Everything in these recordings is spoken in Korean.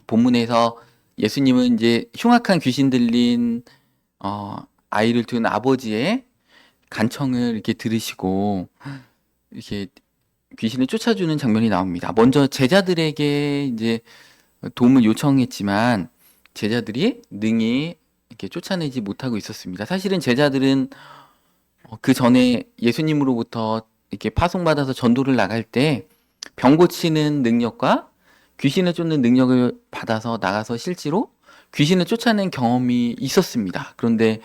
본문에서 예수님은 이제 흉악한 귀신 들린 아이를 둔 아버지의 간청을 이렇게 들으시고 이렇게 귀신을 쫓아주는 장면이 나옵니다. 먼저 제자들에게 이제 도움을 요청했지만 제자들이 능히 이렇게 쫓아내지 못하고 있었습니다. 사실은 제자들은 그 전에 예수님으로부터 이렇게 파송받아서 전도를 나갈 때 병 고치는 능력과 귀신을 쫓는 능력을 받아서 나가서 실제로 귀신을 쫓아낸 경험이 있었습니다. 그런데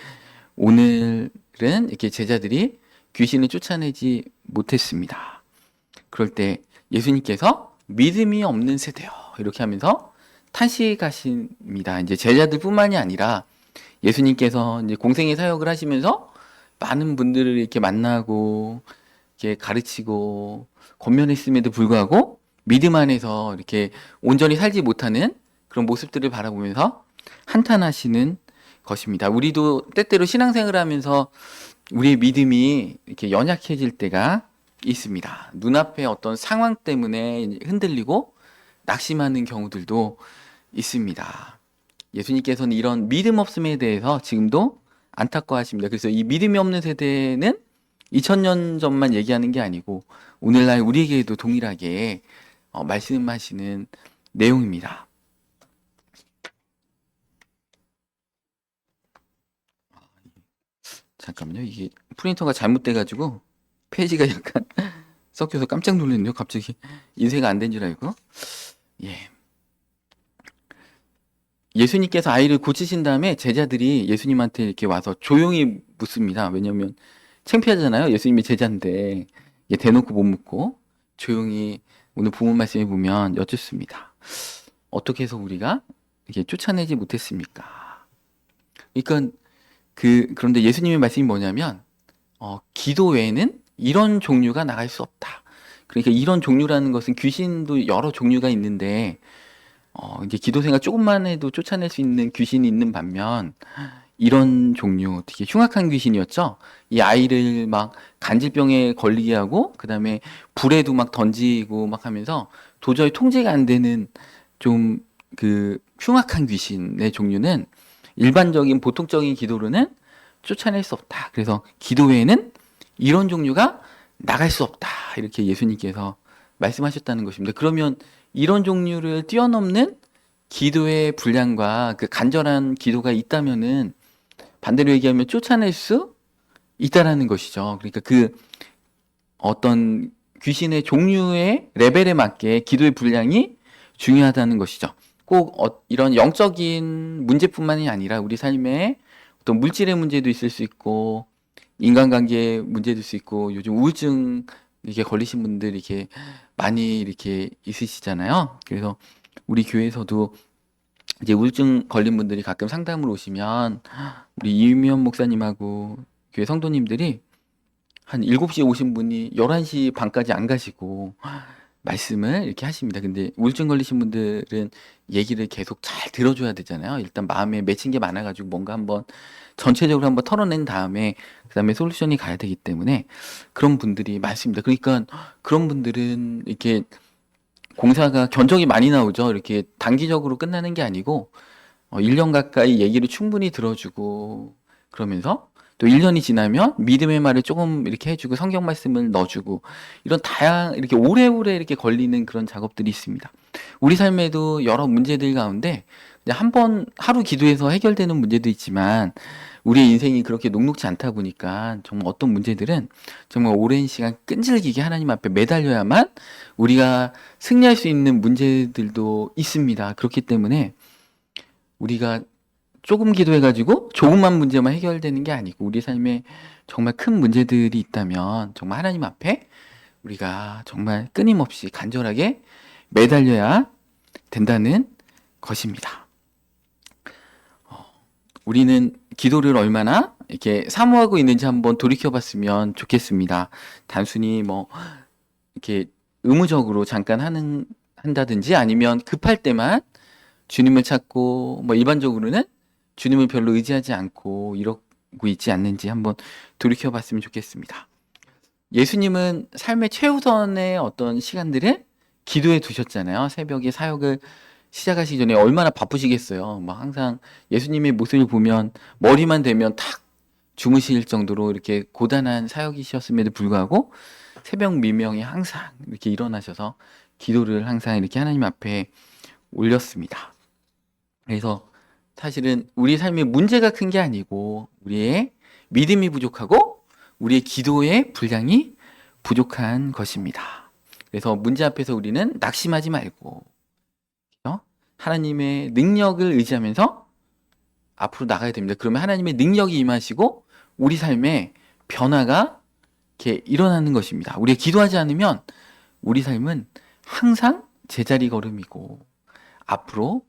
오늘은 이렇게 제자들이 귀신을 쫓아내지 못했습니다. 그럴 때 예수님께서 믿음이 없는 세대요, 이렇게 하면서 탄식하십니다. 이제 제자들뿐만이 아니라 예수님께서 이제 공생의 사역을 하시면서 많은 분들을 이렇게 만나고 이렇게 가르치고 권면했음에도 불구하고 믿음 안에서 이렇게 온전히 살지 못하는 그런 모습들을 바라보면서 한탄하시는 것입니다. 우리도 때때로 신앙생활을 하면서 우리의 믿음이 이렇게 연약해질 때가 있습니다. 눈앞에 어떤 상황 때문에 흔들리고 낙심하는 경우들도 있습니다. 예수님께서는 이런 믿음 없음에 대해서 지금도 안타까워하십니다. 그래서 이 믿음이 없는 세대는 2000년 전만 얘기하는 게 아니고 오늘날 우리에게도 동일하게 말씀하시는 내용입니다. 잠깐만요. 이게 프린터가 잘못돼가지고 페이지가 약간 섞여서 깜짝 놀랐네요. 갑자기 인쇄가 안 된 줄 알고. 예. 예수님께서 아이를 고치신 다음에 제자들이 예수님한테 이렇게 와서 조용히 묻습니다. 왜냐면 창피하잖아요. 예수님이 제자인데 대놓고 못 묻고 조용히 오늘 본문 말씀에 보면 여쭙습니다. 어떻게 해서 우리가 이렇게 쫓아내지 못했습니까? 그러니까 그런데 예수님의 말씀이 뭐냐면 기도 외에는 이런 종류가 나갈 수 없다. 그러니까 이런 종류라는 것은 귀신도 여러 종류가 있는데 이제 기도 생활 조금만 해도 쫓아낼 수 있는 귀신이 있는 반면 이런 종류 되게 흉악한 귀신이었죠. 이 아이를 막 간질병에 걸리게 하고 그다음에 불에도 막 던지고 막 하면서 도저히 통제가 안 되는 좀 흉악한 귀신의 종류는 일반적인 보통적인 기도로는 쫓아낼 수 없다. 그래서 기도 외에는 이런 종류가 나갈 수 없다. 이렇게 예수님께서 말씀하셨다는 것입니다. 그러면 이런 종류를 뛰어넘는 기도의 분량과 그 간절한 기도가 있다면은 반대로 얘기하면 쫓아낼 수 있다라는 것이죠. 그러니까 어떤 귀신의 종류의 레벨에 맞게 기도의 분량이 중요하다는 것이죠. 꼭 이런 영적인 문제뿐만이 아니라 우리 삶에 어떤 물질의 문제도 있을 수 있고 인간관계 문제도 있을 수 있고 요즘 우울증 이렇게 걸리신 분들 이렇게 많이 이렇게 있으시잖아요. 그래서 우리 교회에서도 이제 우울증 걸린 분들이 가끔 상담을 오시면 우리 이유미연 목사님하고 교회 성도님들이 한 7시에 오신 분이 11시 반까지 안 가시고 말씀을 이렇게 하십니다. 근데 우울증 걸리신 분들은 얘기를 계속 잘 들어줘야 되잖아요. 일단 마음에 맺힌 게 많아가지고 뭔가 한번 전체적으로 한번 털어낸 다음에 그다음에 솔루션이 가야 되기 때문에 그런 분들이 많습니다. 그러니까 그런 분들은 이렇게 공사가 견적이 많이 나오죠. 이렇게 단기적으로 끝나는 게 아니고 1년 가까이 얘기를 충분히 들어주고 그러면서 또 1년이 지나면 믿음의 말을 조금 이렇게 해주고 성경 말씀을 넣어주고 이런 이렇게 오래오래 이렇게 걸리는 그런 작업들이 있습니다. 우리 삶에도 여러 문제들 가운데 그냥 한 번 하루 기도해서 해결되는 문제도 있지만 우리의 인생이 그렇게 녹록지 않다 보니까 정말 어떤 문제들은 정말 오랜 시간 끈질기게 하나님 앞에 매달려야만 우리가 승리할 수 있는 문제들도 있습니다. 그렇기 때문에 우리가 조금 기도해가지고 조금만 문제만 해결되는 게 아니고 우리 삶에 정말 큰 문제들이 있다면 정말 하나님 앞에 우리가 정말 끊임없이 간절하게 매달려야 된다는 것입니다. 우리는 기도를 얼마나 이렇게 사모하고 있는지 한번 돌이켜봤으면 좋겠습니다. 단순히 이렇게 의무적으로 잠깐 한다든지 아니면 급할 때만 주님을 찾고 일반적으로는 주님을 별로 의지하지 않고 이러고 있지 않는지 한번 돌이켜봤으면 좋겠습니다. 예수님은 삶의 최우선의 어떤 시간들을 기도에 두셨잖아요. 새벽에 사역을 시작하시기 전에 얼마나 바쁘시겠어요. 막 항상 예수님의 모습을 보면 머리만 대면 탁 주무실 정도로 이렇게 고단한 사역이셨음에도 불구하고 새벽 미명에 항상 이렇게 일어나셔서 기도를 항상 이렇게 하나님 앞에 올렸습니다. 그래서 사실은 우리 삶의 문제가 큰 게 아니고 우리의 믿음이 부족하고 우리의 기도의 분량이 부족한 것입니다. 그래서 문제 앞에서 우리는 낙심하지 말고 하나님의 능력을 의지하면서 앞으로 나가야 됩니다. 그러면 하나님의 능력이 임하시고 우리 삶에 변화가 이렇게 일어나는 것입니다. 우리가 기도하지 않으면 우리 삶은 항상 제자리 걸음이고 앞으로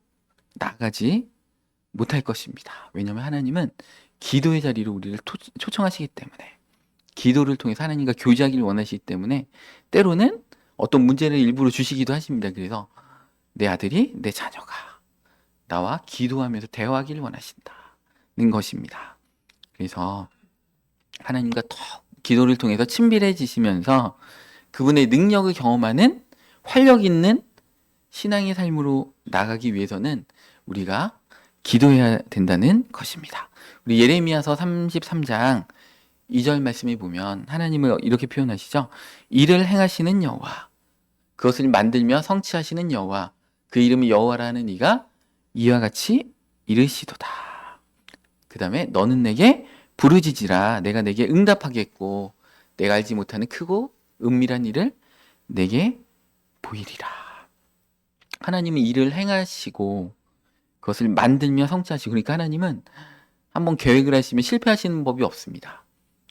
나가지 못할 것입니다. 왜냐하면 하나님은 기도의 자리로 우리를 초청하시기 때문에 기도를 통해서 하나님과 교제하기를 원하시기 때문에 때로는 어떤 문제를 일부러 주시기도 하십니다. 그래서 내 아들이, 내 자녀가 나와 기도하면서 대화하기를 원하신다는 것입니다. 그래서 하나님과 더 기도를 통해서 친밀해지시면서 그분의 능력을 경험하는 활력 있는 신앙의 삶으로 나가기 위해서는 우리가 기도해야 된다는 것입니다. 우리 예레미야서 33장 2절 말씀에 보면 하나님을 이렇게 표현하시죠. 이를 행하시는 여호와, 그것을 만들며 성취하시는 여호와, 그 이름이 여호와라는 이가 이와 같이 이르시도다. 그 다음에 너는 내게 부르짖으라. 내가 내게 응답하겠고 내가 알지 못하는 크고 은밀한 일을 내게 보이리라. 하나님은 일을 행하시고 그것을 만들며 성취하시고, 그러니까 하나님은 한번 계획을 하시면 실패하시는 법이 없습니다.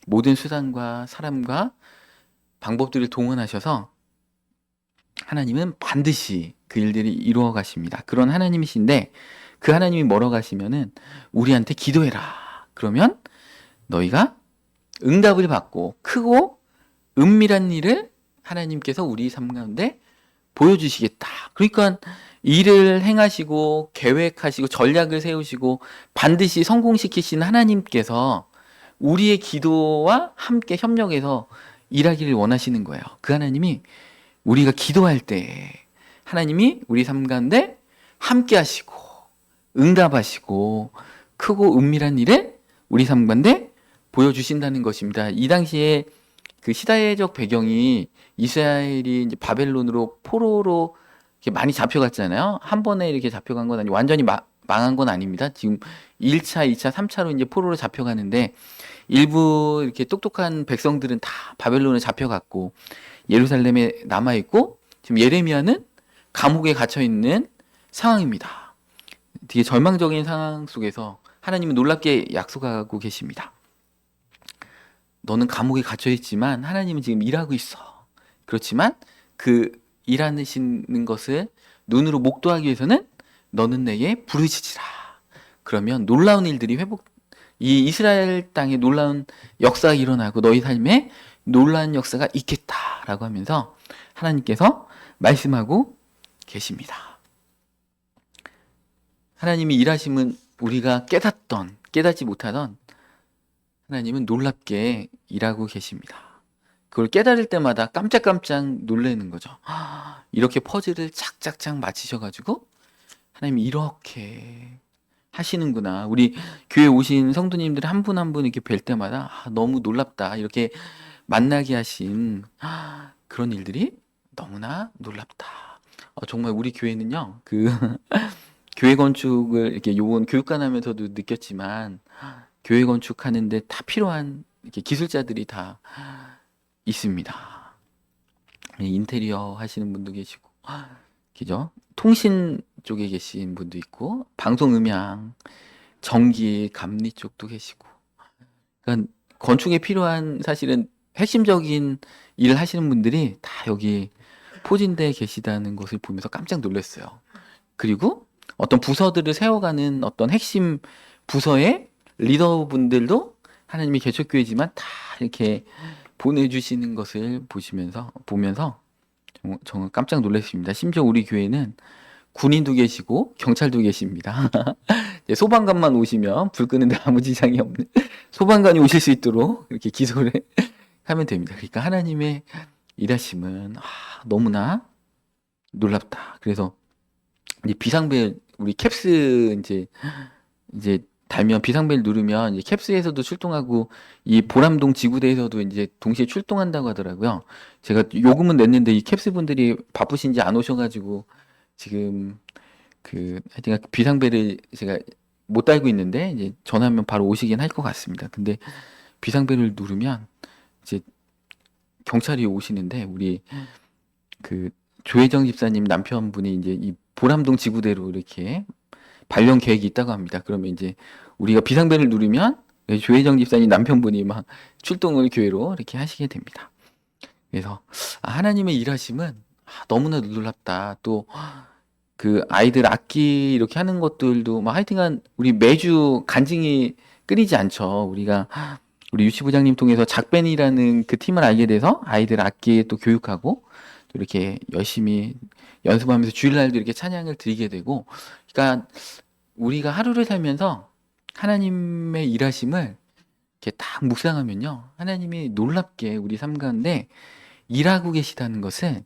모든 수단과 사람과 방법들을 동원하셔서 하나님은 반드시 그 일들이 이루어 가십니다. 그런 하나님이신데 그 하나님이 뭐라고 하시면은 우리한테 기도해라. 그러면 너희가 응답을 받고 크고 은밀한 일을 하나님께서 우리 삶 가운데 보여주시겠다. 그러니까 일을 행하시고 계획하시고 전략을 세우시고 반드시 성공시키시는 하나님께서 우리의 기도와 함께 협력해서 일하기를 원하시는 거예요. 그 하나님이 우리가 기도할 때 하나님이 우리 삶 가운데 함께 하시고 응답하시고 크고 은밀한 일을 우리 삶 가운데 보여주신다는 것입니다. 이 당시에 그 시대적 배경이 이스라엘이 이제 바벨론으로 포로로 이렇게 많이 잡혀갔잖아요. 한 번에 이렇게 잡혀간 건 아니고 완전히 망한 건 아닙니다. 지금 1차, 2차, 3차로 이제 포로로 잡혀가는데 일부 이렇게 똑똑한 백성들은 다 바벨론에 잡혀갔고 예루살렘에 남아있고 지금 예레미야는 감옥에 갇혀있는 상황입니다. 되게 절망적인 상황 속에서 하나님은 놀랍게 약속하고 계십니다. 너는 감옥에 갇혀있지만 하나님은 지금 일하고 있어. 그렇지만 그 일하시는 것을 눈으로 목도하기 위해서는 너는 내게 부르짖으라. 그러면 놀라운 일들이 이 이스라엘 땅에 놀라운 역사가 일어나고 너희 삶에 놀라운 역사가 있겠다라고 하면서 하나님께서 말씀하고 계십니다. 하나님이 일하심은 우리가 깨닫지 못하던 하나님은 놀랍게 일하고 계십니다. 그걸 깨달을 때마다 깜짝깜짝 놀라는 거죠. 이렇게 퍼즐을 착착착 맞히셔가지고 하나님이 이렇게 하시는구나. 우리 교회 오신 성도님들 한 분 한 분 이렇게 뵐 때마다 너무 놀랍다. 이렇게 만나게 하신 그런 일들이 너무나 놀랍다. 정말 우리 교회는요, 그 교회 건축을 이렇게 요번 교육관 하면서도 느꼈지만 교회 건축하는데 다 필요한 이렇게 기술자들이 다 있습니다. 인테리어 하시는 분도 계시고, 그죠? 통신 쪽에 계신 분도 있고, 방송 음향, 전기, 감리 쪽도 계시고. 그러니까 건축에 필요한 사실은 핵심적인 일을 하시는 분들이 다 여기 포진대에 계시다는 것을 보면서 깜짝 놀랐어요. 그리고 어떤 부서들을 세워가는 어떤 핵심 부서의 리더분들도 하나님이 개척교회지만 다 이렇게 보내주시는 것을 보면서 정말 깜짝 놀랐습니다. 심지어 우리 교회는 군인도 계시고 경찰도 계십니다. 소방관만 오시면 불 끄는데 아무 지장이 없는 소방관이 오실 수 있도록 이렇게 기소를 하면 됩니다. 그러니까 하나님의 일하심은 너무나 놀랍다. 그래서 이제 비상벨 우리 캡스 이제 달면 비상벨 누르면 이제 캡스에서도 출동하고 이 보람동 지구대에서도 이제 동시에 출동한다고 하더라고요. 제가 요금은 냈는데 이 캡스 분들이 바쁘신지 안 오셔가지고 지금 그 하여튼 비상벨을 제가 못 달고 있는데 이제 전화하면 바로 오시긴 할 것 같습니다. 근데 비상벨을 누르면 이제 경찰이 오시는데 우리 그 조혜정 집사님 남편분이 이제 이 보람동 지구대로 이렇게 발령 계획이 있다고 합니다. 그러면 이제 우리가 비상벨을 누르면 조혜정 집사님 남편분이 막 출동을 교회로 이렇게 하시게 됩니다. 그래서 하나님의 일하심은 너무나 놀랍다. 또 그 아이들 악기 이렇게 하는 것들도 막 하여튼간 우리 매주 간증이 끊이지 않죠. 우리 유치부장님 통해서 작밴이라는 그 팀을 알게 돼서 아이들 악기 또 교육하고 또 이렇게 열심히 연습하면서 주일날도 이렇게 찬양을 드리게 되고, 그러니까 우리가 하루를 살면서 하나님의 일하심을 이렇게 딱 묵상하면요, 하나님이 놀랍게 우리 삶 가운데 일하고 계시다는 것을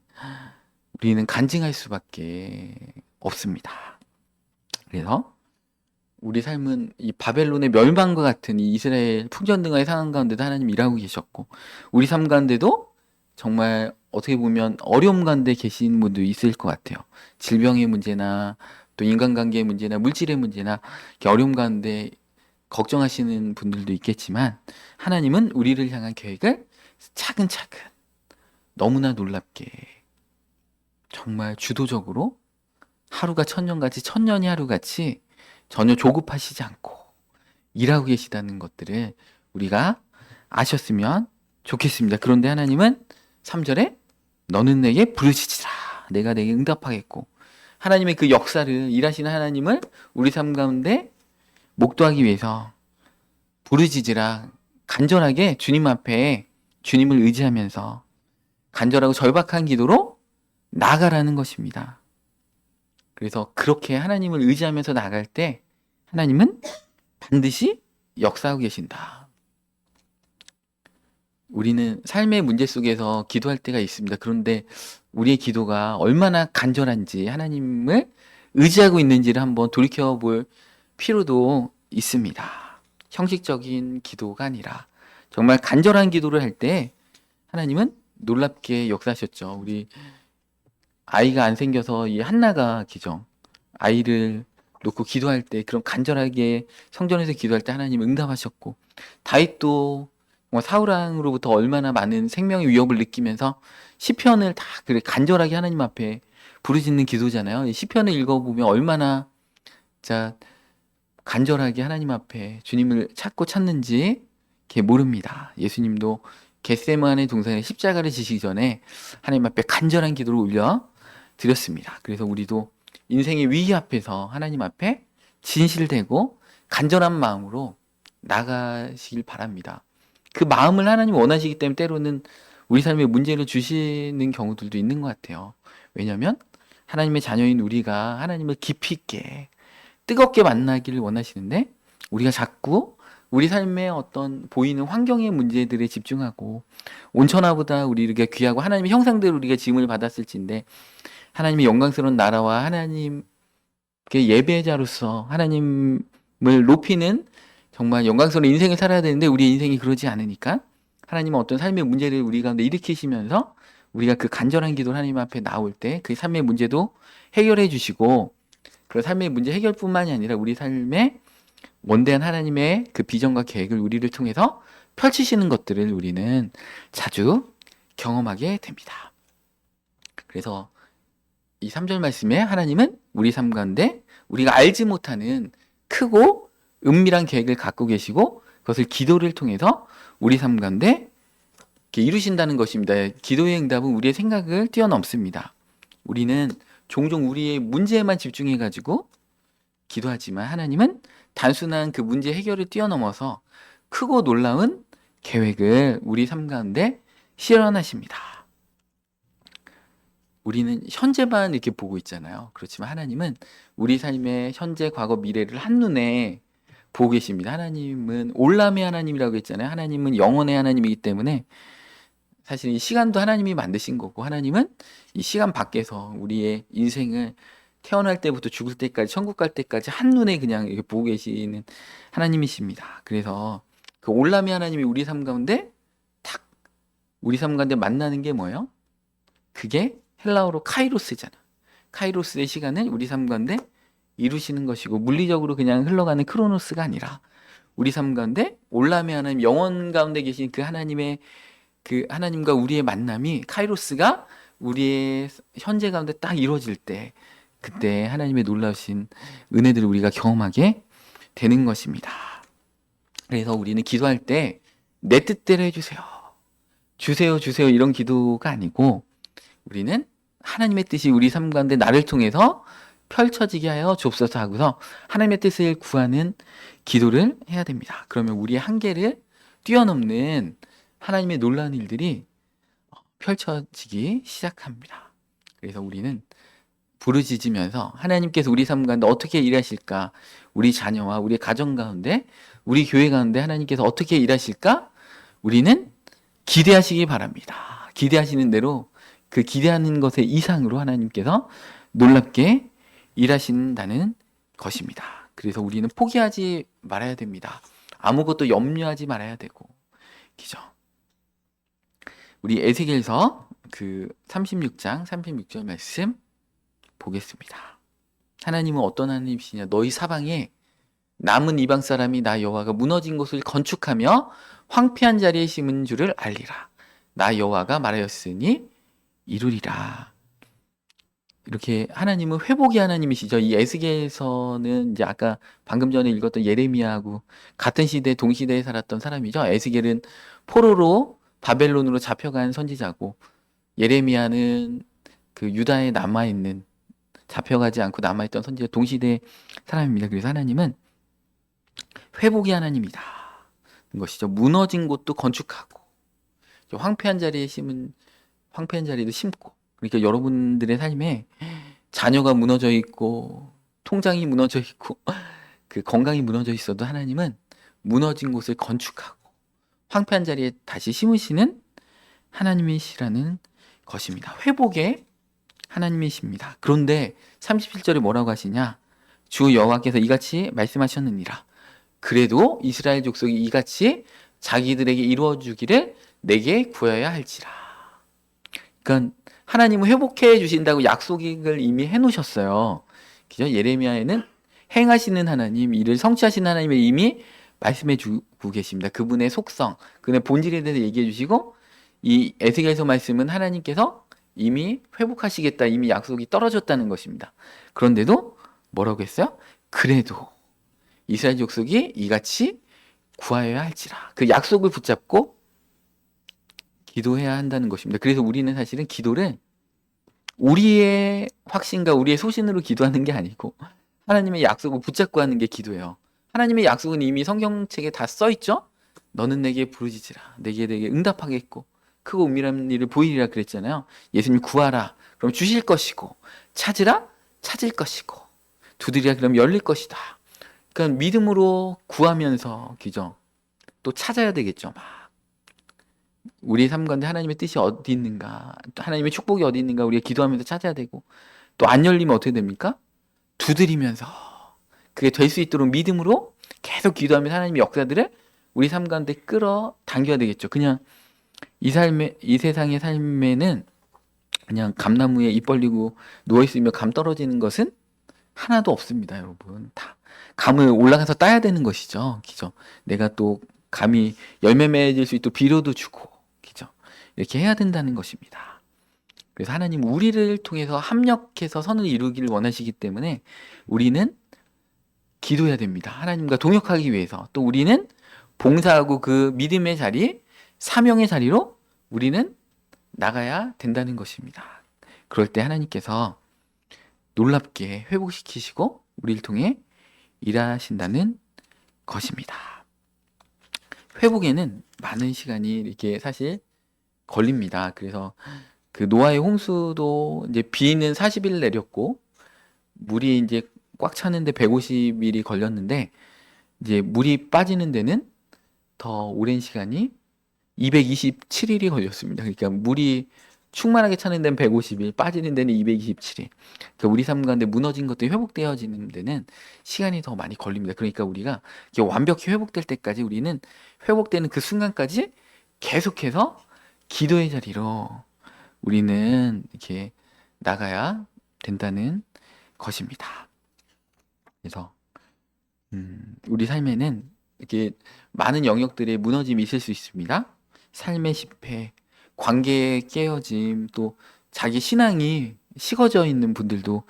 우리는 간증할 수밖에 없습니다. 그래서 우리 삶은 이 바벨론의 멸망과 같은 이 이스라엘 풍전등화의 상황 가운데도 하나님 일하고 계셨고, 우리 삶 가운데도 정말 어떻게 보면 어려움 가운데 계신 분도 있을 것 같아요. 질병의 문제나 또 인간관계의 문제나 물질의 문제나 이렇게 어려움 가운데 걱정하시는 분들도 있겠지만, 하나님은 우리를 향한 계획을 차근차근 너무나 놀랍게 정말 주도적으로 하루가 천년같이 천년이 하루같이 전혀 조급하시지 않고 일하고 계시다는 것들을 우리가 아셨으면 좋겠습니다. 그런데 하나님은 3절에 너는 내게 부르시지라 내가 내게 응답하겠고, 하나님의 그 역사를 일하시는 하나님을 우리 삶 가운데 목도하기 위해서 부르짖으라, 간절하게 주님 앞에 주님을 의지하면서 간절하고 절박한 기도로 나아가라는 것입니다. 그래서 그렇게 하나님을 의지하면서 나갈 때 하나님은 반드시 역사하고 계신다. 우리는 삶의 문제 속에서 기도할 때가 있습니다. 그런데 우리의 기도가 얼마나 간절한지, 하나님을 의지하고 있는지를 한번 돌이켜볼 필요도 있습니다. 형식적인 기도가 아니라 정말 간절한 기도를 할 때 하나님은 놀랍게 역사하셨죠. 우리 아이가 안 생겨서 이 한나가 기죠. 아이를 놓고 기도할 때, 그런 간절하게 성전에서 기도할 때 하나님 응답하셨고, 다윗도 사울 왕으로부터 얼마나 많은 생명의 위협을 느끼면서 시편을 다 그래 간절하게 하나님 앞에 부르짖는 기도잖아요. 이 시편을 읽어보면 얼마나 진짜 간절하게 하나님 앞에 주님을 찾고 찾는지 이렇게 모릅니다. 예수님도 겟세마네 동산에 십자가를 지시기 전에 하나님 앞에 간절한 기도를 올려 드렸습니다. 그래서 우리도 인생의 위기 앞에서 하나님 앞에 진실되고 간절한 마음으로 나가시길 바랍니다. 그 마음을 하나님 원하시기 때문에 때로는 우리 삶에 문제를 주시는 경우들도 있는 것 같아요. 왜냐하면 하나님의 자녀인 우리가 하나님을 깊이 있게 뜨겁게 만나기를 원하시는데, 우리가 자꾸 우리 삶의 어떤 보이는 환경의 문제들에 집중하고 온천하보다 우리가 귀하고 하나님의 형상대로 우리가 지음을 받았을진데, 하나님의 영광스러운 나라와 하나님께 예배자로서 하나님을 높이는 정말 영광스러운 인생을 살아야 되는데 우리의 인생이 그러지 않으니까 하나님은 어떤 삶의 문제를 우리 가운데 일으키시면서 우리가 그 간절한 기도 하나님 앞에 나올 때 그 삶의 문제도 해결해 주시고, 그 삶의 문제 해결뿐만이 아니라 우리 삶에 원대한 하나님의 그 비전과 계획을 우리를 통해서 펼치시는 것들을 우리는 자주 경험하게 됩니다. 그래서 이 3절 말씀에 하나님은 우리 삶 가운데 우리가 알지 못하는 크고 은밀한 계획을 갖고 계시고, 그것을 기도를 통해서 우리 삶 가운데 이루신다는 것입니다. 기도의 응답은 우리의 생각을 뛰어넘습니다. 우리는 종종 우리의 문제에만 집중해가지고 기도하지만 하나님은 단순한 그 문제 해결을 뛰어넘어서 크고 놀라운 계획을 우리 삶 가운데 실현하십니다. 우리는 현재만 이렇게 보고 있잖아요. 그렇지만 하나님은 우리 삶의 현재, 과거, 미래를 한눈에 보고 계십니다. 하나님은 올람의 하나님이라고 했잖아요. 하나님은 영원의 하나님이기 때문에 사실 이 시간도 하나님이 만드신 거고, 하나님은 이 시간 밖에서 우리의 인생을 태어날 때부터 죽을 때까지 천국 갈 때까지 한눈에 그냥 이렇게 보고 계시는 하나님이십니다. 그래서 그 올라미 하나님이 우리 삶 가운데 탁 우리 삶 가운데 만나는 게 뭐예요? 그게 헬라어로 카이로스잖아. 카이로스의 시간을 우리 삶 가운데 이루시는 것이고 물리적으로 그냥 흘러가는 크로노스가 아니라 우리 삶 가운데 올라미 하나님 영원 가운데 계신 그 하나님의 그 하나님과 우리의 만남이 카이로스가 우리의 현재 가운데 딱 이루어질 때 그때 하나님의 놀라우신 은혜들을 우리가 경험하게 되는 것입니다. 그래서 우리는 기도할 때 내 뜻대로 해주세요. 주세요, 주세요 이런 기도가 아니고 우리는 하나님의 뜻이 우리 삶 가운데 나를 통해서 펼쳐지게 하여 주옵소서 하고서 하나님의 뜻을 구하는 기도를 해야 됩니다. 그러면 우리의 한계를 뛰어넘는 하나님의 놀라운 일들이 펼쳐지기 시작합니다. 그래서 우리는 부르짖으면서 하나님께서 우리 삶 가운데 어떻게 일하실까? 우리 자녀와 우리 가정 가운데, 우리 교회 가운데 하나님께서 어떻게 일하실까? 우리는 기대하시기 바랍니다. 기대하시는 대로 그 기대하는 것의 이상으로 하나님께서 놀랍게 일하신다는 것입니다. 그래서 우리는 포기하지 말아야 됩니다. 아무것도 염려하지 말아야 되고, 그죠? 우리 에스겔서 그 36장 36절 말씀 보겠습니다. 하나님은 어떤 하나님이시냐? 너희 사방에 남은 이방 사람이 나 여호와가 무너진 곳을 건축하며 황폐한 자리에 심은 줄을 알리라. 나 여호와가 말하였으니 이루리라. 이렇게 하나님은 회복의 하나님이시죠. 이 에스겔서는 이제 아까 방금 전에 읽었던 예레미야하고 같은 시대 동시대에 살았던 사람이죠. 에스겔은 포로로 바벨론으로 잡혀간 선지자고 예레미야는 그 유다에 남아있는 잡혀가지 않고 남아있던 선지자 동시대 사람입니다. 그래서 하나님은 회복의 하나님이다. 것이죠. 무너진 곳도 건축하고 황폐한 자리에 심은 황폐한 자리도 심고 그러니까 여러분들의 삶에 자녀가 무너져 있고 통장이 무너져 있고 그 건강이 무너져 있어도 하나님은 무너진 곳을 건축하고 황폐한 자리에 다시 심으시는 하나님이시라는 것입니다. 회복의 하나님이십니다. 그런데 37절에 뭐라고 하시냐? 주 여호와께서 이같이 말씀하셨느니라. 그래도 이스라엘 족속이 이같이 자기들에게 이루어주기를 내게 구하여야 할지라. 그러니까 하나님은 회복해 주신다고 약속을 이미 해놓으셨어요. 그죠? 예레미야에는 행하시는 하나님, 이를 성취하시는 하나님을 이미 말씀해 주고 계십니다. 그분의 속성, 그분의 본질에 대해서 얘기해 주시고 이 에스겔서 말씀은 하나님께서 이미 회복하시겠다, 이미 약속이 떨어졌다는 것입니다. 그런데도 뭐라고 했어요? 그래도 이스라엘 족속이 이같이 구하여야 할지라. 그 약속을 붙잡고 기도해야 한다는 것입니다. 그래서 우리는 사실은 기도를 우리의 확신과 우리의 소신으로 기도하는 게 아니고 하나님의 약속을 붙잡고 하는 게 기도예요. 하나님의 약속은 이미 성경책에 다 써있죠? 너는 내게 부르짖으라. 내게 응답하겠고 크고 은밀한 일을 보이리라 그랬잖아요. 예수님 구하라. 그럼 주실 것이고 찾으라. 찾을 것이고 두드리라. 그럼 열릴 것이다. 그러니까 믿음으로 구하면서 기죠. 또 찾아야 되겠죠. 막 우리의 삶 가운데 하나님의 뜻이 어디 있는가, 또 하나님의 축복이 어디 있는가 우리가 기도하면서 찾아야 되고 또 안 열리면 어떻게 됩니까? 두드리면서 그게 될 수 있도록 믿음으로 계속 기도하면서 하나님의 역사들을 우리 삶 가운데 끌어당겨야 되겠죠. 그냥 이 세상의 삶에는 그냥 감나무에 입 벌리고 누워있으며 감 떨어지는 것은 하나도 없습니다, 여러분. 다 감을 올라가서 따야 되는 것이죠. 그죠? 내가 또 감이 열매 맺을 수 있도록 비료도 주고, 그죠? 이렇게 해야 된다는 것입니다. 그래서 하나님 우리를 통해서 합력해서 선을 이루기를 원하시기 때문에 우리는 기도해야 됩니다. 하나님과 동역하기 위해서. 또 우리는 봉사하고 그 믿음의 자리, 사명의 자리로 우리는 나가야 된다는 것입니다. 그럴 때 하나님께서 놀랍게 회복시키시고 우리를 통해 일하신다는 것입니다. 회복에는 많은 시간이 이렇게 사실 걸립니다. 그래서 그 노아의 홍수도 이제 비는 40일 내렸고 물이 이제 꽉 차는데 150일이 걸렸는데 이제 물이 빠지는 데는 더 오랜 시간이 227일이 걸렸습니다. 그러니까 물이 충만하게 차는 데는 150일, 빠지는 데는 227일. 그러니까 우리 삶 가운데 무너진 것들이 회복되어지는 데는 시간이 더 많이 걸립니다. 그러니까 우리가 이게 완벽히 회복될 때까지 우리는 회복되는 그 순간까지 계속해서 기도의 자리로 우리는 이렇게 나가야 된다는 것입니다. 그래서 우리 삶에는 이렇게 많은 영역들의 무너짐이 있을 수 있습니다. 삶의 실패, 관계의 깨어짐, 또 자기 신앙이 식어져 있는 분들도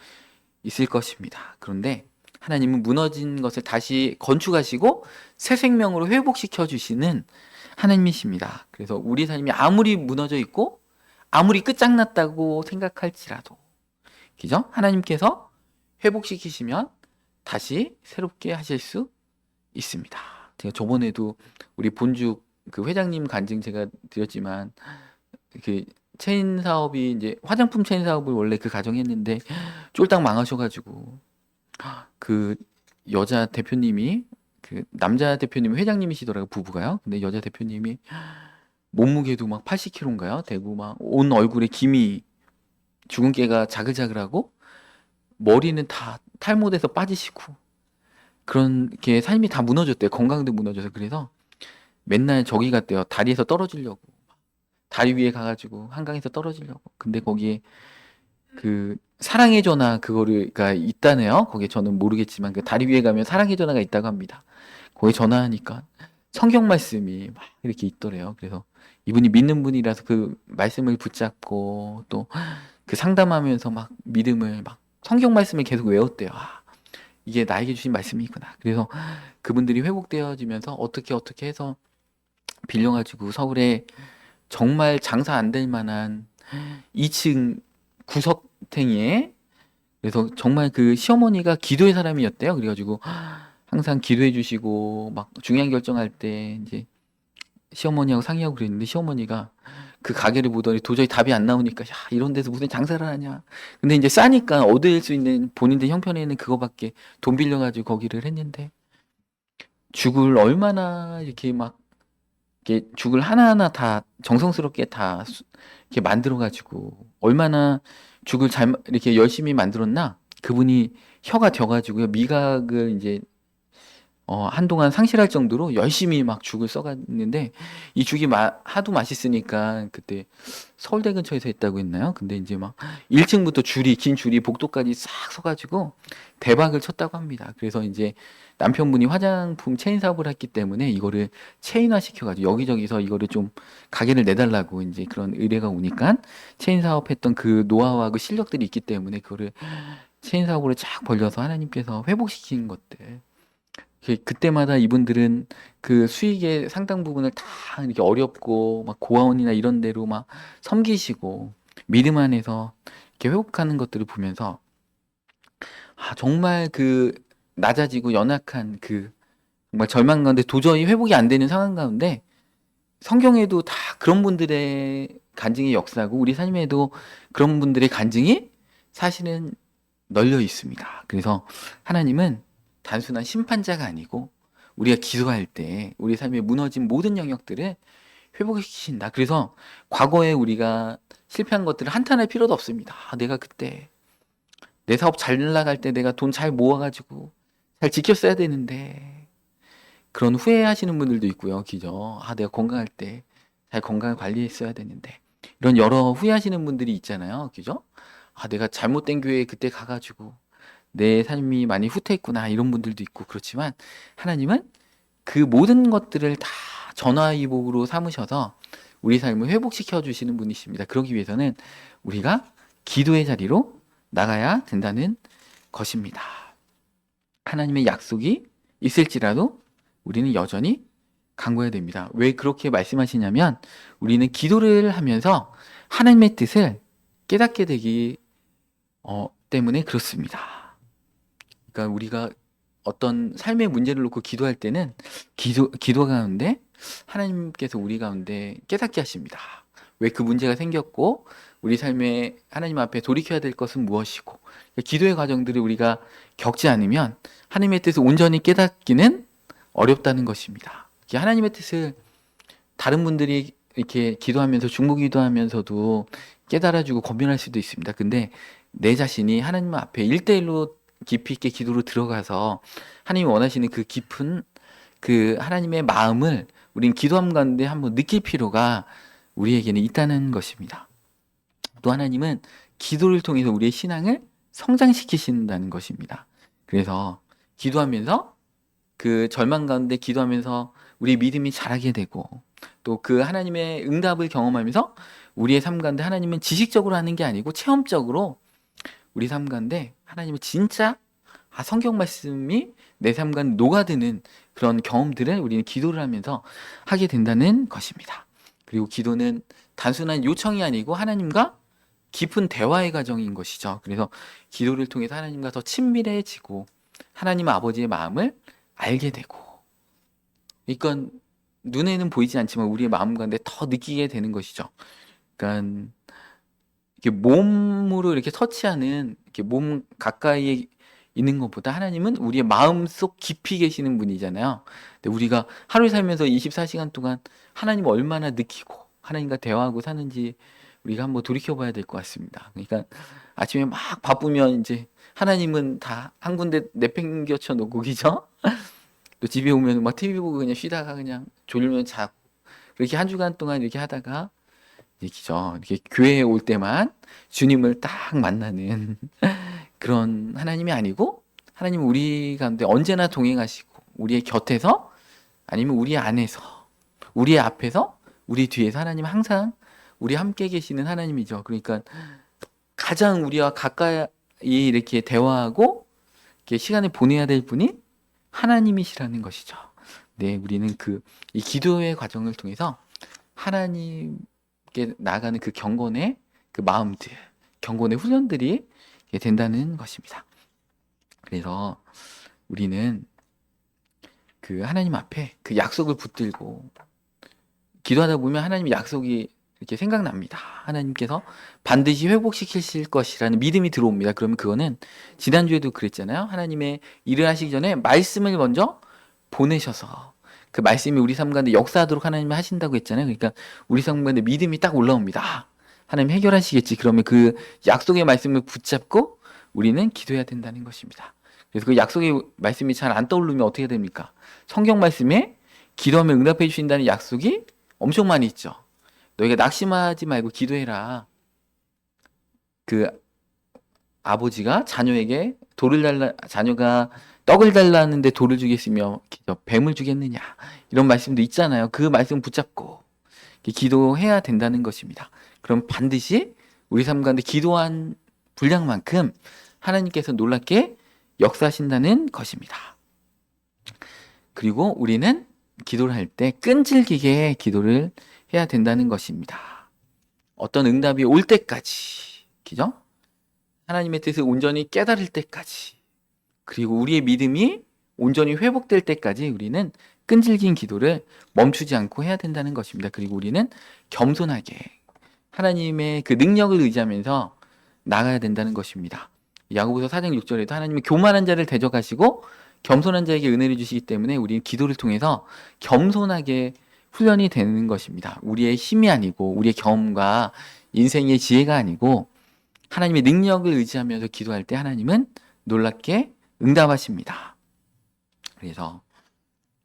있을 것입니다. 그런데 하나님은 무너진 것을 다시 건축하시고 새 생명으로 회복시켜 주시는 하나님이십니다. 그래서 우리 삶이 아무리 무너져 있고 아무리 끝장났다고 생각할지라도, 그죠? 하나님께서 회복시키시면 다시 새롭게 하실 수 있습니다. 제가 저번에도 우리 본죽 그 회장님 간증 제가 드렸지만, 그 체인 사업이 이제 화장품 체인 사업을 원래 그 가정했는데 쫄딱 망하셔가지고, 그 여자 대표님이, 그 남자 대표님 회장님이시더라고요, 부부가요. 근데 여자 대표님이 몸무게도 막 80kg인가요? 되고 막 온 얼굴에 김이 주근깨가 자글자글하고 머리는 다 탈모돼서 빠지시고, 그런 게 삶이 다 무너졌대요. 건강도 무너져서. 그래서 맨날 저기 갔대요. 다리에서 떨어지려고. 다리 위에 가가지고 한강에서 떨어지려고. 근데 거기에 그 사랑의 전화 그거가 있다네요. 거기에 저는 모르겠지만 그 다리 위에 가면 사랑의 전화가 있다고 합니다. 거기 전화하니까 성경 말씀이 막 이렇게 있더래요. 그래서 이분이 믿는 분이라서 그 말씀을 붙잡고 또 그 상담하면서 막 믿음을 막 성경 말씀을 계속 외웠대요. 아, 이게 나에게 주신 말씀이구나. 그래서 그분들이 회복되어지면서 어떻게 해서 빌려가지고 서울에 정말 장사 안 될 만한 2층 구석탱이에, 그래서 정말 그 시어머니가 기도의 사람이었대요. 그래가지고 항상 기도해 주시고 막 중요한 결정할 때 이제 시어머니하고 상의하고 그랬는데, 시어머니가 그 가게를 보더니 도저히 답이 안 나오니까, 야, 이런 데서 무슨 장사를 하냐. 근데 이제 싸니까 얻을 수 있는 본인들 형편에는 그거밖에, 돈 빌려가지고 거기를 했는데 죽을 얼마나 이렇게 막 이렇게 죽을 하나하나 다 정성스럽게 다 이렇게 만들어가지고 얼마나 죽을 잘 이렇게 열심히 만들었나. 그분이 혀가 뎌가지고요, 미각을 이제 한동안 상실할 정도로 열심히 막 죽을 써갔는데, 이 죽이 하도 맛있으니까 그때 서울대 근처에서 했다고 했나요? 근데 이제 막 1층부터 긴 줄이 복도까지 싹 서가지고 대박을 쳤다고 합니다. 그래서 이제 남편분이 화장품 체인 사업을 했기 때문에 이거를 체인화 시켜가지고 여기저기서 이거를 좀 가게를 내달라고 이제 그런 의뢰가 오니까, 체인 사업했던 그 노하우와 그 실력들이 있기 때문에 그거를 체인 사업으로 쫙 벌려서 하나님께서 회복시킨 것들. 그때마다 이분들은 그 수익의 상당 부분을 다 이렇게 어렵고 막 고아원이나 이런 데로 막 섬기시고 믿음 안에서 이렇게 회복하는 것들을 보면서, 아, 정말 그 낮아지고 연약한 그 정말 절망 가운데 도저히 회복이 안 되는 상황 가운데 성경에도 다 그런 분들의 간증의 역사고 우리 삶에도 그런 분들의 간증이 사실은 널려 있습니다. 그래서 하나님은 단순한 심판자가 아니고 우리가 기도할 때 우리 삶에 무너진 모든 영역들을 회복시킨다. 그래서 과거에 우리가 실패한 것들을 한탄할 필요도 없습니다. 아, 내가 그때 내 사업 잘 나갈 때 내가 돈 잘 모아가지고 잘 지켰어야 되는데, 그런 후회하시는 분들도 있고요. 그죠? 아, 내가 건강할 때 잘 건강을 관리했어야 되는데, 이런 여러 후회하시는 분들이 있잖아요. 그죠? 아, 내가 잘못된 교회에 그때 가가지고 내 삶이 많이 후퇴했구나, 이런 분들도 있고. 그렇지만 하나님은 그 모든 것들을 다 전화위복으로 삼으셔서 우리 삶을 회복시켜 주시는 분이십니다. 그러기 위해서는 우리가 기도의 자리로 나가야 된다는 것입니다. 하나님의 약속이 있을지라도 우리는 여전히 간구해야 됩니다. 왜 그렇게 말씀하시냐면, 우리는 기도를 하면서 하나님의 뜻을 깨닫게 되기 때문에 그렇습니다. 그러니까 우리가 어떤 삶의 문제를 놓고 기도할 때는 기도 가운데 하나님께서 우리 가운데 깨닫게 하십니다. 왜 그 문제가 생겼고 우리 삶에 하나님 앞에 돌이켜야 될 것은 무엇이고, 기도의 과정들을 우리가 겪지 않으면 하나님의 뜻을 온전히 깨닫기는 어렵다는 것입니다. 하나님의 뜻을 다른 분들이 이렇게 기도하면서 중보기도하면서도 깨달아주고 고민할 수도 있습니다. 근데 내 자신이 하나님 앞에 1대1로 깊이 있게 기도로 들어가서 하나님이 원하시는 그 깊은 그 하나님의 마음을 우린 기도함 가운데 한번 느낄 필요가 우리에게는 있다는 것입니다. 또 하나님은 기도를 통해서 우리의 신앙을 성장시키신다는 것입니다. 그래서 기도하면서 그 절망 가운데 기도하면서 우리의 믿음이 자라게 되고 또 그 하나님의 응답을 경험하면서 우리의 삶 가운데 하나님은 지식적으로 하는 게 아니고 체험적으로 우리 삶 가운데 하나님을 진짜 성경 말씀이 내 삶 가운데 녹아드는 그런 경험들을 우리는 기도를 하면서 하게 된다는 것입니다. 그리고 기도는 단순한 요청이 아니고 하나님과 깊은 대화의 과정인 것이죠. 그래서 기도를 통해서 하나님과 더 친밀해지고 하나님 아버지의 마음을 알게 되고, 그러니까 눈에는 보이지 않지만 우리의 마음 가운데 더 느끼게 되는 것이죠. 그러니까 이렇게 몸으로 이렇게 터치하는 이렇게 몸 가까이에 있는 것보다 하나님은 우리의 마음속 깊이 계시는 분이잖아요. 근데 우리가 하루 살면서 24시간 동안 하나님 얼마나 느끼고 하나님과 대화하고 사는지 우리가 한번 돌이켜 봐야 될 것 같습니다. 그러니까 아침에 막 바쁘면 이제 하나님은 다 한 군데 내팽겨쳐 놓고 계죠. 또 집에 오면 막 TV 보고 그냥 쉬다가 그냥 졸리면 자고, 그렇게 한 주간 동안 이렇게 하다가 이렇게 교회에 올 때만 주님을 딱 만나는 그런 하나님이 아니고, 하나님은 우리 가운데 언제나 동행하시고 우리의 곁에서 아니면 우리 안에서 우리의 앞에서 우리 뒤에서 하나님은 항상 우리 함께 계시는 하나님이죠. 그러니까 가장 우리와 가까이 이렇게 대화하고 이렇게 시간을 보내야 될 분이 하나님이시라는 것이죠. 네, 우리는 이 기도의 과정을 통해서 하나님께 나아가는 그 경건의 그 마음들, 경건의 훈련들이 된다는 것입니다. 그래서 우리는 그 하나님 앞에 그 약속을 붙들고 기도하다 보면 하나님의 약속이 이렇게 생각납니다. 하나님께서 반드시 회복시키실 것이라는 믿음이 들어옵니다. 그러면 그거는 지난주에도 그랬잖아요. 하나님의 일을 하시기 전에 말씀을 먼저 보내셔서 그 말씀이 우리 삶 가운데 역사하도록 하나님이 하신다고 했잖아요. 그러니까 우리 삶 가운데 믿음이 딱 올라옵니다. 하나님 해결하시겠지. 그러면 그 약속의 말씀을 붙잡고 우리는 기도해야 된다는 것입니다. 그래서 그 약속의 말씀이 잘 안 떠오르면 어떻게 됩니까? 성경 말씀에 기도하면 응답해 주신다는 약속이 엄청 많이 있죠. 너희가 낙심하지 말고 기도해라. 그 아버지가 자녀에게 자녀가 떡을 달라는데 돌을 주겠으며 뱀을 주겠느냐, 이런 말씀도 있잖아요. 그 말씀 붙잡고 기도해야 된다는 것입니다. 그럼 반드시 우리 삶 가운데 기도한 분량만큼 하나님께서 놀랍게 역사하신다는 것입니다. 그리고 우리는 기도를 할 때 끈질기게 기도를 해야 된다는 것입니다. 어떤 응답이 올 때까지, 그죠? 하나님의 뜻을 온전히 깨달을 때까지, 그리고 우리의 믿음이 온전히 회복될 때까지 우리는 끈질긴 기도를 멈추지 않고 해야 된다는 것입니다. 그리고 우리는 겸손하게 하나님의 그 능력을 의지하면서 나가야 된다는 것입니다. 야고보서 4장 6절에도 하나님은 교만한 자를 대적하시고 겸손한 자에게 은혜를 주시기 때문에 우리는 기도를 통해서 겸손하게 훈련이 되는 것입니다. 우리의 힘이 아니고 우리의 경험과 인생의 지혜가 아니고 하나님의 능력을 의지하면서 기도할 때 하나님은 놀랍게 응답하십니다. 그래서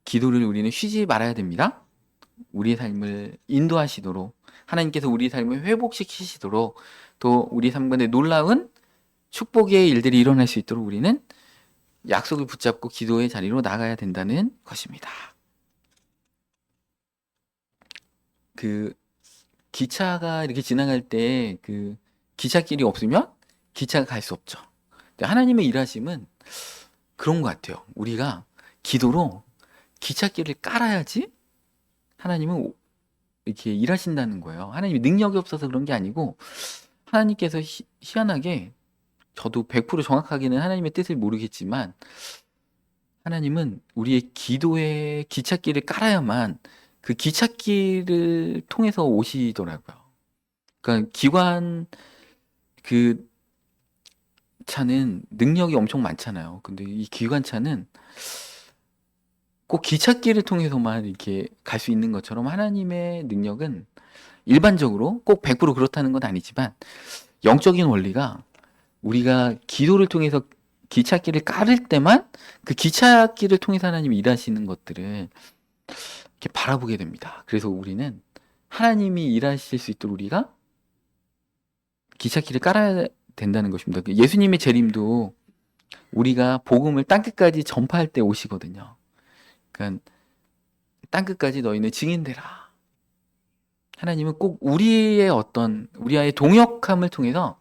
기도를 우리는 쉬지 말아야 됩니다. 우리의 삶을 인도하시도록, 하나님께서 우리의 삶을 회복시키시도록, 또 우리 삶 가운데 놀라운 축복의 일들이 일어날 수 있도록 우리는 약속을 붙잡고 기도의 자리로 나가야 된다는 것입니다. 그 기차가 이렇게 지나갈 때 그 기찻길이 없으면 기차가 갈 수 없죠. 하나님의 일하심은 그런 것 같아요. 우리가 기도로 기찻길을 깔아야지 하나님은 이렇게 일하신다는 거예요. 하나님이 능력이 없어서 그런 게 아니고 하나님께서 희한하게, 저도 100% 정확하게는 하나님의 뜻을 모르겠지만 하나님은 우리의 기도의 기찻길을 깔아야만 그 기찻길을 통해서 오시더라고요. 그러니까 기관 그 차는 능력이 엄청 많잖아요. 근데 이 기관차는 꼭 기찻길을 통해서만 이렇게 갈 수 있는 것처럼 하나님의 능력은 일반적으로 꼭 100% 그렇다는 건 아니지만 영적인 원리가 우리가 기도를 통해서 기찻길을 깔을 때만 그 기찻길을 통해서 하나님이 일하시는 것들을 이렇게 바라보게 됩니다. 그래서 우리는 하나님이 일하실 수 있도록 우리가 기찻길을 깔아야 된다는 것입니다. 예수님의 재림도 우리가 복음을 땅끝까지 전파할 때 오시거든요. 그러니까 땅끝까지 너희는 증인되라. 하나님은 꼭 우리와의 동역함을 통해서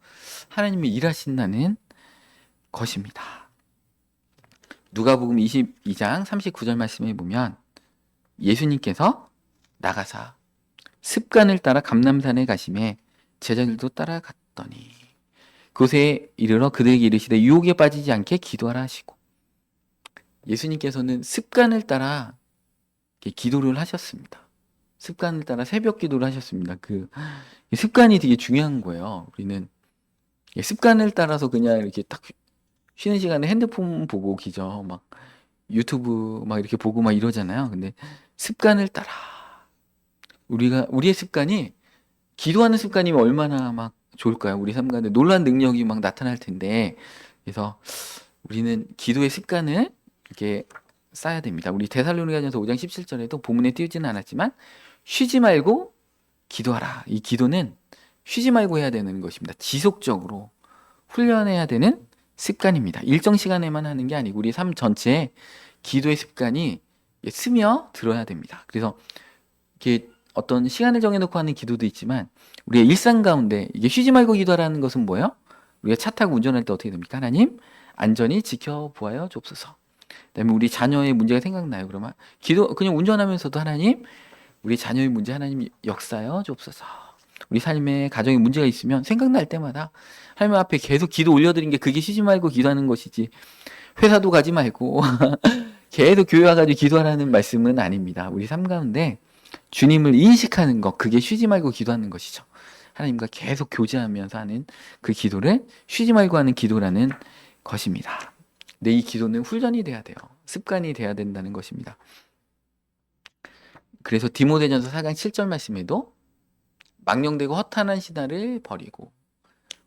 하나님이 일하신다는 것입니다. 누가복음 22장 39절 말씀에 보면 예수님께서 나가사 습관을 따라 감람산에 가심에 제자들도 따라갔더니 그곳에 이르러 그들에게 이르시되 유혹에 빠지지 않게 기도하라 하시고, 예수님께서는 습관을 따라 기도를 하셨습니다. 습관을 따라 새벽 기도를 하셨습니다. 그 습관이 되게 중요한 거예요. 우리는 습관을 따라서 그냥 이렇게 딱 쉬는 시간에 핸드폰 보고 기죠. 막 유튜브 막 이렇게 보고 막 이러잖아요. 근데 습관을 따라 우리의 습관이 기도하는 습관이면 얼마나 막 좋을까요? 우리 삶 가운데 놀라운 능력이 막 나타날 텐데, 그래서 우리는 기도의 습관을 이렇게 쌓아야 됩니다. 우리 데살로니가전서 5장 17절에도 본문에 띄우지는 않았지만 쉬지 말고 기도하라. 이 기도는 쉬지 말고 해야 되는 것입니다. 지속적으로 훈련해야 되는 습관입니다. 일정 시간에만 하는 게 아니고 우리 삶 전체에 기도의 습관이 스며들어야 됩니다. 그래서 이렇게 어떤 시간을 정해놓고 하는 기도도 있지만 우리의 일상 가운데 이게 쉬지 말고 기도하라는 것은 뭐예요? 우리가 차 타고 운전할 때 어떻게 됩니까? 하나님 안전히 지켜보아요 좁소서. 그다음에 우리 자녀의 문제가 생각나요. 그러면 그냥 운전하면서도 하나님 우리 자녀의 문제 하나님 역사요 좁소서. 우리 삶에 가정에 문제가 있으면 생각날 때마다 하나님 앞에 계속 기도 올려드린 게 그게 쉬지 말고 기도하는 것이지, 회사도 가지 말고 계속 교회 와가지고 기도하라는 말씀은 아닙니다. 우리 삶 가운데 주님을 인식하는 것, 그게 쉬지 말고 기도하는 것이죠. 하나님과 계속 교제하면서 하는 그 기도를 쉬지 말고 하는 기도라는 것입니다. 근데 이 기도는 훈련이 돼야 돼요. 습관이 돼야 된다는 것입니다. 그래서 디모데전서 4장 7절 말씀에도 망령되고 허탄한 신화를 버리고,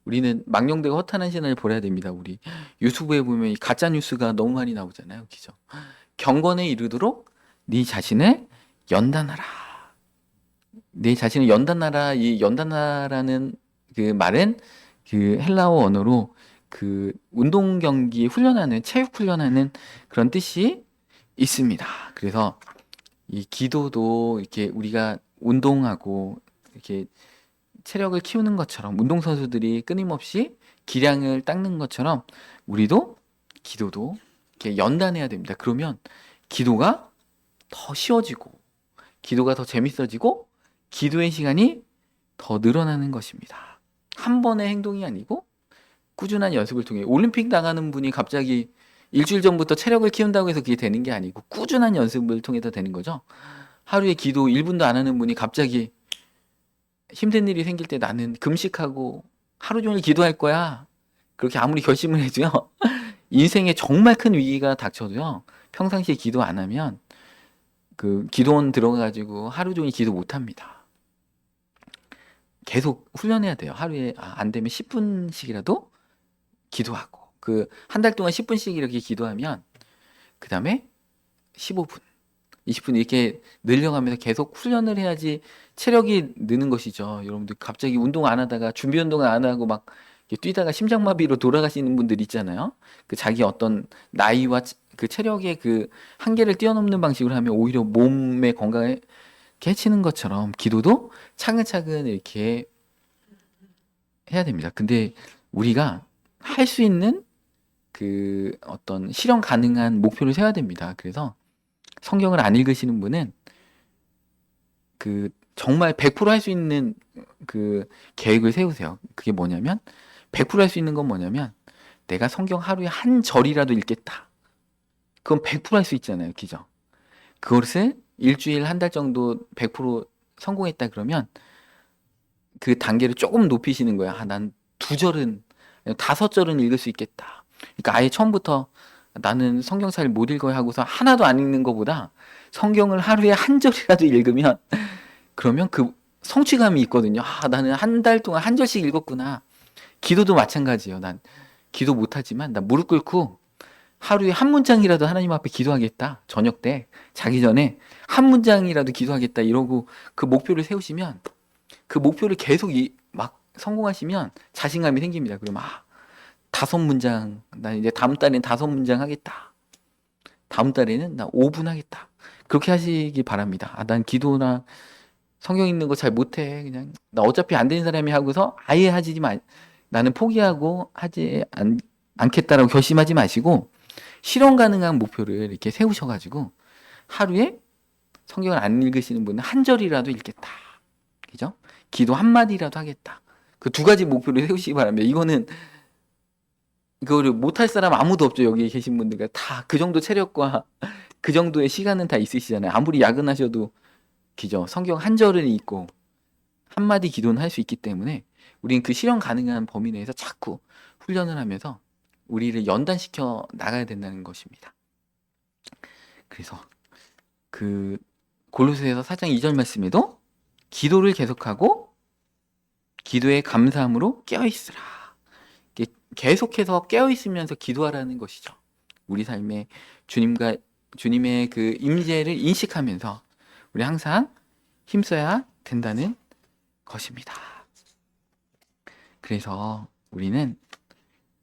우리는 망령되고 허탄한 신화를 버려야 됩니다. 우리 유튜브에 보면 가짜 뉴스가 너무 많이 나오잖아요. 그죠? 경건에 이르도록 네 자신을 연단하라. 내 자신을 연단하라. 이 연단하라는 그 말은 그 헬라어 언어로 그 운동 경기 훈련하는, 체육 훈련하는 그런 뜻이 있습니다. 그래서 이 기도도 이렇게 우리가 운동하고 이렇게 체력을 키우는 것처럼, 운동선수들이 끊임없이 기량을 닦는 것처럼 우리도 기도도 이렇게 연단해야 됩니다. 그러면 기도가 더 쉬워지고 기도가 더 재밌어지고 기도의 시간이 더 늘어나는 것입니다. 한 번의 행동이 아니고 꾸준한 연습을 통해, 올림픽 나가는 분이 갑자기 일주일 전부터 체력을 키운다고 해서 그게 되는 게 아니고 꾸준한 연습을 통해서 되는 거죠. 하루에 기도 1분도 안 하는 분이 갑자기 힘든 일이 생길 때 나는 금식하고 하루 종일 기도할 거야, 그렇게 아무리 결심을 해도요 인생에 정말 큰 위기가 닥쳐도요 평상시에 기도 안 하면 그 기도원 들어가가지고 하루 종일 기도 못 합니다. 계속 훈련해야 돼요. 하루에 안 되면 10분씩이라도 기도하고, 그 한 달 동안 10분씩 이렇게 기도하면 그 다음에 15분 20분 이렇게 늘려가면서 계속 훈련을 해야지 체력이 느는 것이죠. 여러분들 갑자기 운동 안 하다가 준비 운동을 안 하고 막 이렇게 뛰다가 심장마비로 돌아가시는 분들 있잖아요. 그 자기 어떤 나이와 그 체력의 그 한계를 뛰어넘는 방식으로 하면 오히려 몸의 건강에 해치는 것처럼 기도도 차근차근 이렇게 해야 됩니다. 근데 우리가 할 수 있는 그 어떤 실현 가능한 목표를 세워야 됩니다. 그래서 성경을 안 읽으시는 분은 그 정말 100% 할 수 있는 그 계획을 세우세요. 그게 뭐냐면 100% 할 수 있는 건 뭐냐면 내가 성경 하루에 한 절이라도 읽겠다. 그건 100% 할 수 있잖아요. 그죠? 그것을 일주일 한 달 정도 100% 성공했다 그러면 그 단계를 조금 높이시는 거야. 난 2절은 5절은 읽을 수 있겠다. 그러니까 아예 처음부터 나는 성경 잘 못 읽어야 하고서 하나도 안 읽는 것보다 성경을 하루에 한 절이라도 읽으면 그러면 그 성취감이 있거든요. 나는 한 달 동안 한 절씩 읽었구나. 기도도 마찬가지예요. 난 기도 못하지만 난 무릎 꿇고 하루에 한 문장이라도 하나님 앞에 기도하겠다. 저녁 때 자기 전에 한 문장이라도 기도하겠다 이러고 그 목표를 세우시면, 그 목표를 계속 막 성공하시면 자신감이 생깁니다. 그러면 5문장, 난 이제 다음 달엔 5문장 하겠다. 다음 달에는 나 5분 하겠다. 그렇게 하시기 바랍니다. 난 기도나 성경 읽는 거 잘 못해. 그냥 나 어차피 안 되는 사람이 하고서 아예 하지 마. 나는 포기하고 하지 않겠다라고 결심하지 마시고 실현 가능한 목표를 이렇게 세우셔가지고 하루에 성경을 안 읽으시는 분은 한 절이라도 읽겠다. 그죠? 기도 한 마디라도 하겠다. 그 2가지 목표를 세우시기 바랍니다. 이거를 못할 사람 아무도 없죠. 여기 계신 분들 다 그 정도 체력과 그 정도의 시간은 다 있으시잖아요. 아무리 야근하셔도 그죠? 성경 한 절을 읽고 한 마디 기도는 할 수 있기 때문에 우리는 그 실현 가능한 범위 내에서 자꾸 훈련을 하면서 우리를 연단시켜 나가야 된다는 것입니다. 그래서 그 골로새서 4장 2절 말씀에도 기도를 계속하고 기도에 감사함으로 깨어있으라. 계속해서 깨어있으면서 기도하라는 것이죠. 우리 삶에 주님의 그 임재를 인식하면서 우리 항상 힘써야 된다는 것입니다. 그래서 우리는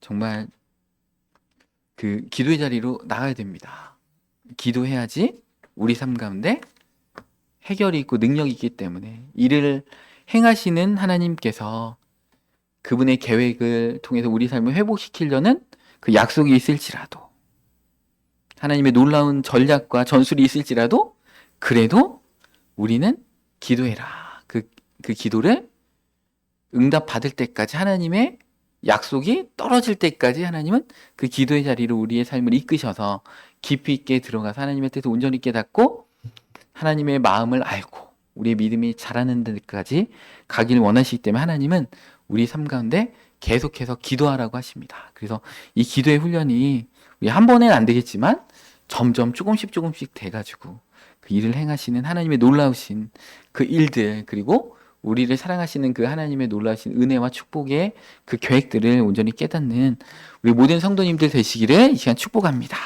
정말 그 기도의 자리로 나가야 됩니다. 기도해야지 우리 삶 가운데 해결이 있고 능력이 있기 때문에 이를 행하시는 하나님께서 그분의 계획을 통해서 우리 삶을 회복시키려는 그 약속이 있을지라도, 하나님의 놀라운 전략과 전술이 있을지라도, 그래도 우리는 기도해라. 그 기도를 응답받을 때까지, 하나님의 약속이 떨어질 때까지 하나님은 그 기도의 자리로 우리의 삶을 이끄셔서 깊이 있게 들어가서 하나님의 뜻을 온전히 깨닫고 하나님의 마음을 알고 우리의 믿음이 자라는 데까지 가기를 원하시기 때문에 하나님은 우리 삶 가운데 계속해서 기도하라고 하십니다. 그래서 이 기도의 훈련이 우리 한 번엔 안 되겠지만 점점 조금씩 돼가지고 그 일을 행하시는 하나님의 놀라우신 그 일들, 그리고 우리를 사랑하시는 그 하나님의 놀라우신 은혜와 축복의 그 계획들을 온전히 깨닫는 우리 모든 성도님들 되시기를 이 시간 축복합니다.